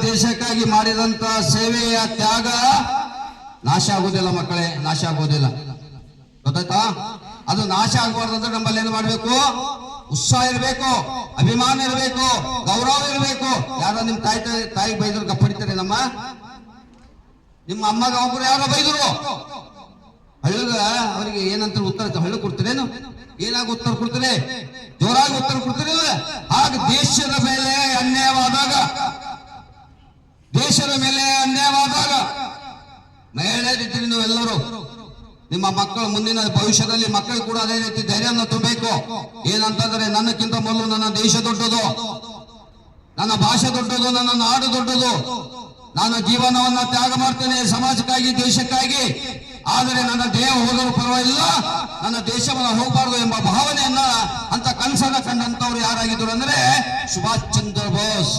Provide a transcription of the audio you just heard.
ದೇಶಕ್ಕಾಗಿ ಮಾಡಿದಂತ ಸೇವೆಯ ತ್ಯಾಗ ನಾಶ ಆಗುದಿಲ್ಲ ಮಕ್ಕಳೇ, ನಾಶ ಆಗುವುದಿಲ್ಲ. ಗೊತ್ತಾಯ್ತಾ? ಅದು ನಾಶ ಆಗಬಾರ್ದಂದ್ರೆ ನಮ್ಮಲ್ಲಿ ಏನು ಮಾಡ್ಬೇಕು? ಉತ್ಸಾಹ ಇರಬೇಕು, ಅಭಿಮಾನ ಇರಬೇಕು, ಗೌರವ ಇರಬೇಕು. ಯಾರೋ ನಿಮ್ ತಾಯಿ ಬೈದ್ರು ಗಪ್ಪಡಿತಾರೆ. ನಿಮ್ಮ ಅಮ್ಮಗ ಒಬ್ರು ಯಾರೋ ಬೈದ್ರು, ಹಳ್ಳಗ ಅವರಿಗೆ ಏನಂತ ಉತ್ತರ ಹಳ್ಳು ಕೊಡ್ತೀರೇನು? ಏನಾಗ ಉತ್ತರ ಕೊಡ್ತೀರಿ? ಜೋರಾಗಿ ಉತ್ತರ ಕೊಡ್ತೀರಿ. ಆಗ ದೇಶದ ಮೇಲೆ ಅನ್ಯಾಯವಾದಾಗ, ದೇಶದ ಮೇಲೆ ಅನ್ಯಾಯವಾದಾಗ ಮಹಿಳೆಯರಿದ್ದೀರಿ ನೀವೆಲ್ಲರೂ. ನಿಮ್ಮ ಮಕ್ಕಳು ಮುಂದಿನ ಭವಿಷ್ಯದಲ್ಲಿ ಮಕ್ಕಳು ಕೂಡ ಅದೇ ರೀತಿ ಧೈರ್ಯವನ್ನು ತುಂಬಬೇಕು. ಏನಂತಂದ್ರೆ ನನ್ನಕ್ಕಿಂತ ಮೊದಲು ನನ್ನ ದೇಶ ದೊಡ್ಡದು, ನನ್ನ ಭಾಷೆ ದೊಡ್ಡದು, ನನ್ನ ನಾಡು ದೊಡ್ಡದು. ನಾನು ಜೀವನವನ್ನ ತ್ಯಾಗ ಮಾಡ್ತೇನೆ ಸಮಾಜಕ್ಕಾಗಿ, ದೇಶಕ್ಕಾಗಿ. ಆದರೆ ನನ್ನ ದೇಹ ಹೋದರೂ ಪರವಾಗಿಲ್ಲ, ನನ್ನ ದೇಶವನ್ನು ಹೋಗಬಾರದು ಎಂಬ ಭಾವನೆಯನ್ನ, ಅಂತ ಕನಸನ್ನ ಕಂಡಂತವ್ರು ಯಾರಾಗಿದ್ರು ಅಂದ್ರೆ ಸುಭಾಷ್ ಚಂದ್ರ ಬೋಸ್.